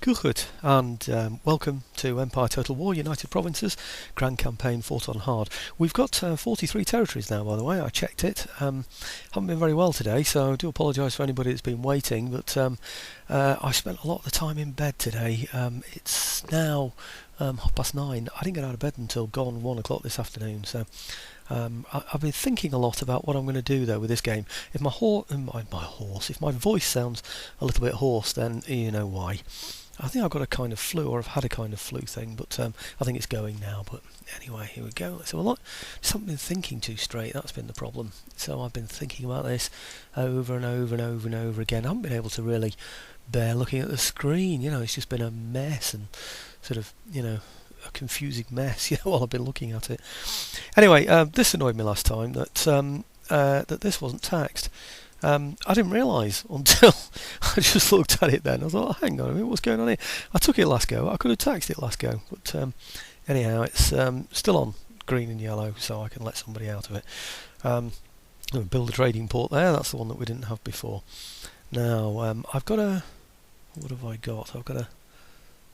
Good, and welcome to Empire Total War United Provinces Grand Campaign Fought on Hard. We've got 43 territories now, by the way. I checked it. Haven't been very well today, so I do apologise for anybody that's been waiting, but I spent a lot of the time in bed today. It's now 9:30. I didn't get out of bed until gone 1 o'clock this afternoon, so I've been thinking a lot about what I'm going to do though with this game. If if my voice sounds a little bit hoarse, then you know why. I think I've got a kind of flu, or I've had a kind of flu thing, but I think it's going now. But anyway, here we go. Let's have a look. Just haven't been thinking too straight. That's been the problem. So I've been thinking about this over and over and over and over again. I haven't been able to really bear looking at the screen. You know, it's just been a mess and sort of, a confusing mess. While I've been looking at it. Anyway, this annoyed me last time that that this wasn't taxed. I didn't realise until I just looked at it then. I thought, hang on a minute, what's going on here? I took it last go. I could have taxed it last go, but anyhow, it's still on green and yellow, so I can let somebody out of it. Build a trading port there. That's the one that we didn't have before. Now I've got a. What have I got? I've got a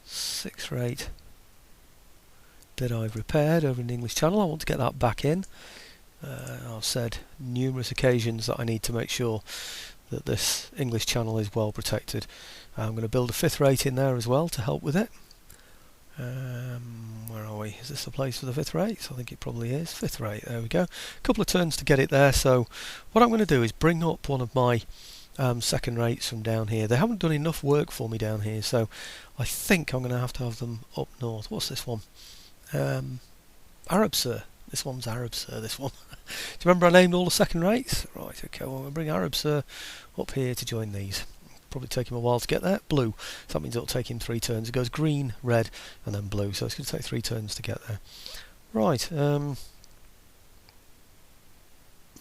6-rate that I've repaired over in the English Channel. I want to get that back in. I've said numerous occasions that I need to make sure that this English Channel is well protected. I'm going to build a 5th-rate in there as well to help with it. Where are we? Is this the place for the 5th-rates? I think it probably is. 5th-rate, there we go. A couple of turns to get it there, so what I'm going to do is bring up one of my 2nd-rates from down here. They haven't done enough work for me down here, so I think I'm going to have them up north. What's this one? Arab Sir. This one's Arab Sir, this one. Do you remember I named all the 2nd-rates? Right, okay, well, we'll bring Arab Sir up here to join these. Probably take him a while to get there. Blue. So that means it'll take him 3 turns. It goes green, red, and then blue. So it's going to take 3 turns to get there. Right. I'm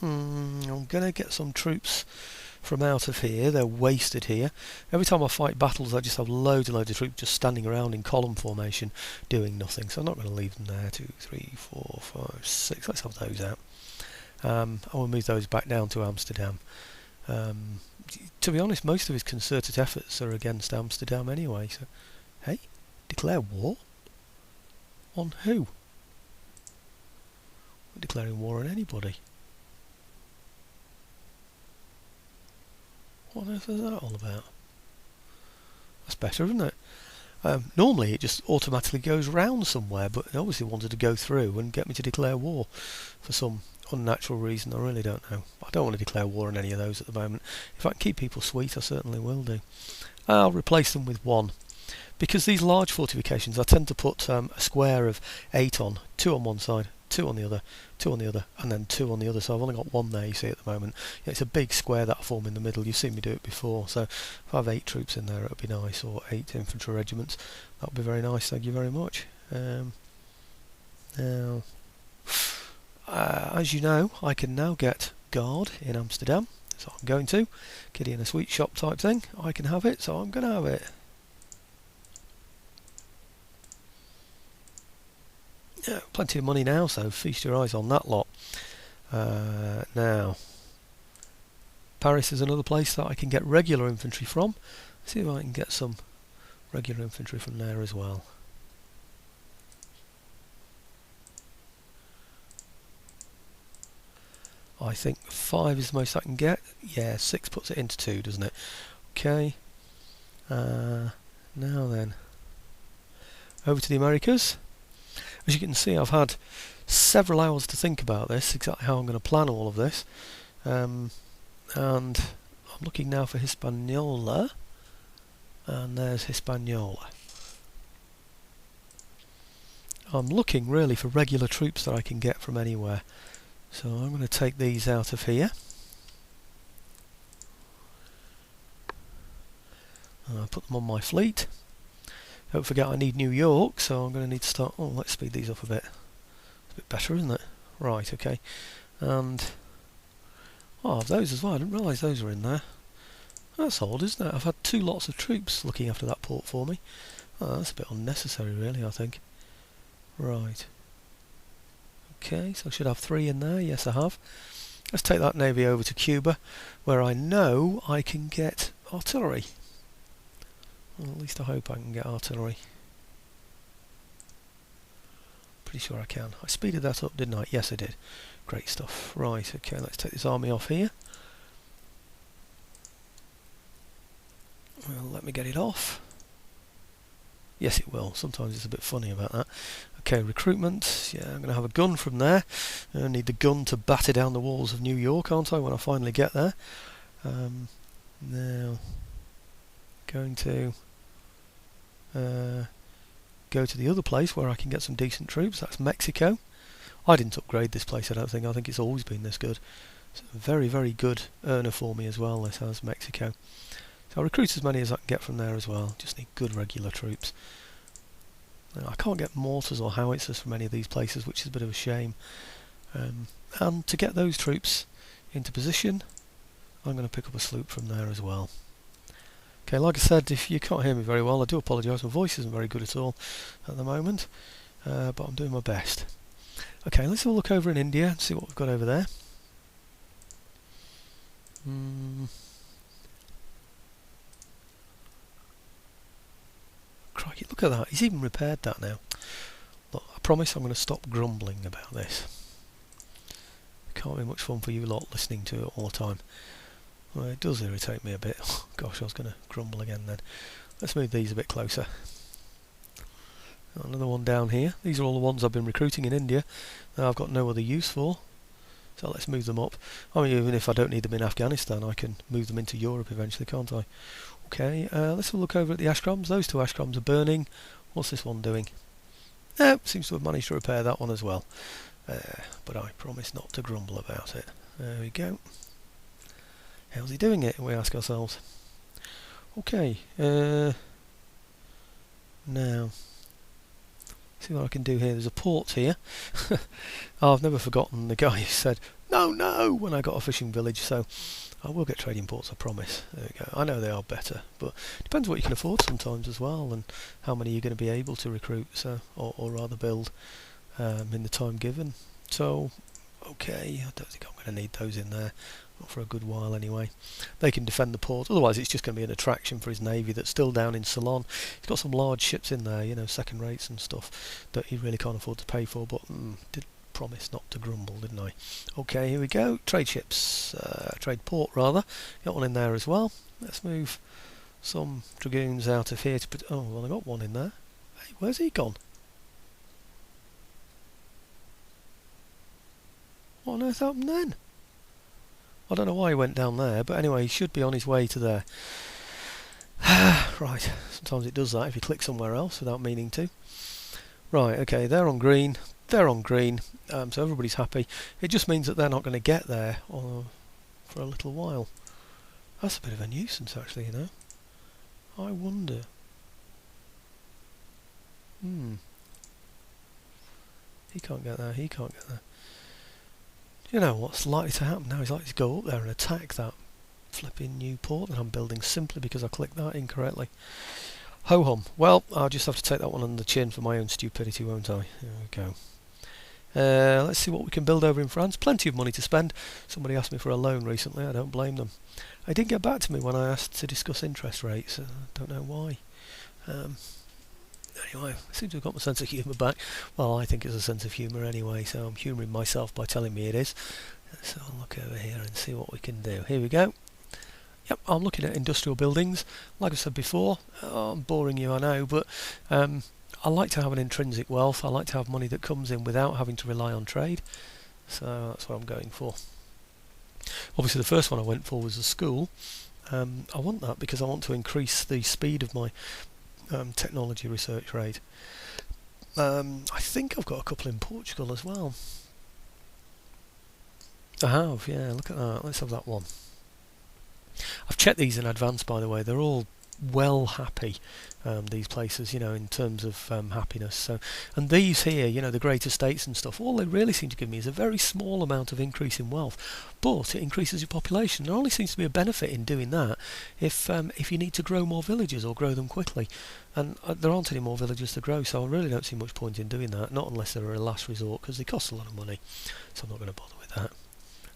going to get some troops from out of here. They're wasted here. Every time I fight battles I just have loads and loads of troops just standing around in column formation doing nothing, so I'm not going to leave them there. 2, 3, 4, 5, 6. Let's have those out. I will move those back down to Amsterdam. To be honest, most of his concerted efforts are against Amsterdam anyway, so hey, declare war? On who? We're declaring war on anybody. What on earth is that all about? That's better, isn't it? Normally it just automatically goes round somewhere, but it obviously wanted to go through and get me to declare war for some unnatural reason. I really don't know. I don't want to declare war on any of those at the moment. If I can keep people sweet, I certainly will do. I'll replace them with 1. Because these large fortifications, I tend to put a square of 8 on, 2 on one side, 2 on the other, 2 on the other, and then 2 on the other. So I've only got 1 there, you see, at the moment. It's a big square that I form in the middle. You've seen me do it before. So if I have 8 troops in there, it would be nice, or 8 infantry regiments. That would be very nice. Thank you very much. Now, as you know, I can now get guard in Amsterdam. So I'm going to. Kitty in a sweet shop type thing. I can have it, so I'm going to have it. Yeah, plenty of money now, so feast your eyes on that lot. Now, Paris is another place that I can get regular infantry from. Let's see if I can get some regular infantry from there as well. I think 5 is the most I can get. Yeah, 6 puts it into 2, doesn't it? Okay. Now then, over to the Americas. As you can see, I've had several hours to think about this, exactly how I'm going to plan all of this. And I'm looking now for Hispaniola, and there's Hispaniola. I'm looking really for regular troops that I can get from anywhere. So I'm going to take these out of here. I'll put them on my fleet. Don't forget I need New York, so I'm going to need to start. Oh, let's speed these up a bit. It's a bit better, isn't it? Right, okay. And I have those as well. I didn't realise those were in there. That's odd, isn't it? I've had 2 lots of troops looking after that port for me. Oh, that's a bit unnecessary, really, I think. Right. Okay, so I should have 3 in there. Yes, I have. Let's take that navy over to Cuba, where I know I can get artillery. Well, at least I hope I can get artillery. Pretty sure I can. I speeded that up, didn't I? Yes, I did. Great stuff. Right, okay, let's take this army off here. Well, let me get it off. Yes, it will. Sometimes it's a bit funny about that. Okay, recruitment. Yeah, I'm going to have a gun from there. I need the gun to batter down the walls of New York, aren't I, when I finally get there? Now, going to go to the other place where I can get some decent troops. That's Mexico. I didn't upgrade this place, I don't think. I think it's always been this good. It's a very, very good earner for me as well, this has Mexico. So I'll recruit as many as I can get from there as well. Just need good regular troops. Now, I can't get mortars or howitzers from any of these places, which is a bit of a shame. And to get those troops into position, I'm going to pick up a sloop from there as well. Okay, like I said, if you can't hear me very well, I do apologise. My voice isn't very good at all at the moment, but I'm doing my best. Okay, let's have a look over in India and see what we've got over there. Crikey, look at that. He's even repaired that now. Look, I promise I'm going to stop grumbling about this. Can't be much fun for you lot listening to it all the time. Well, it does irritate me a bit. Oh, gosh, I was going to grumble again then. Let's move these a bit closer. Another one down here. These are all the ones I've been recruiting in India that I've got no other use for. So let's move them up. I mean, even if I don't need them in Afghanistan, I can move them into Europe eventually, can't I? Okay, let's have a look over at the Ashgrams. Those two Ashgrams are burning. What's this one doing? Seems to have managed to repair that one as well. But I promise not to grumble about it. There we go. How's he doing it, we ask ourselves. Okay, now, see what I can do here. There's a port here. I've never forgotten the guy who said, no, no, when I got a fishing village, so I will get trading ports, I promise. There we go. I know they are better, but it depends what you can afford sometimes as well, and how many you're going to be able to recruit, so, or rather build in the time given. So, okay, I don't think I'm going to need those in there. Not for a good while anyway. They can defend the port, otherwise it's just going to be an attraction for his navy that's still down in Ceylon. He's got some large ships in there, you know, second rates and stuff that he really can't afford to pay for, but did promise not to grumble, didn't I? Okay, here we go. Trade ships, trade port rather. Got one in there as well. Let's move some dragoons out of here to put. Oh, well, I got one in there. Hey, where's he gone? What on earth happened then? I don't know why he went down there, but anyway, he should be on his way to there. Right, sometimes it does that if you click somewhere else without meaning to. Right, okay, they're on green, so everybody's happy. It just means that they're not going to get there for a little while. That's a bit of a nuisance actually, you know. I wonder. He can't get there, he can't get there. You know what's likely to happen now? He's likely to go up there and attack that flipping new port that I'm building simply because I clicked that incorrectly. Ho hum. Well, I'll just have to take that one on the chin for my own stupidity, won't I? There we go. Let's see what we can build over in France. Plenty of money to spend. Somebody asked me for a loan recently. I don't blame them. They didn't get back to me when I asked to discuss interest rates. I don't know why. Anyway, I seem to have got my sense of humour back. Well, I think it's a sense of humour anyway, so I'm humouring myself by telling me it is. So I'll look over here and see what we can do. Here we go. Yep, I'm looking at industrial buildings. Like I said before, I'm boring you, I know, but I like to have an intrinsic wealth. I like to have money that comes in without having to rely on trade. So that's what I'm going for. Obviously the first one I went for was a school. I want that because I want to increase the speed of my technology research rate. I think I've got a couple in Portugal as well. I have, yeah, look at that. Let's have that one. I've checked these in advance, by the way. They're all well happy, these places, you know, in terms of happiness. So, and these here, you know, the great estates and stuff, all they really seem to give me is a very small amount of increase in wealth, but it increases your population. There only seems to be a benefit in doing that if you need to grow more villages or grow them quickly, and there aren't any more villages to grow, so I really don't see much point in doing that, not unless they're a last resort, because they cost a lot of money, so I'm not going to bother with that.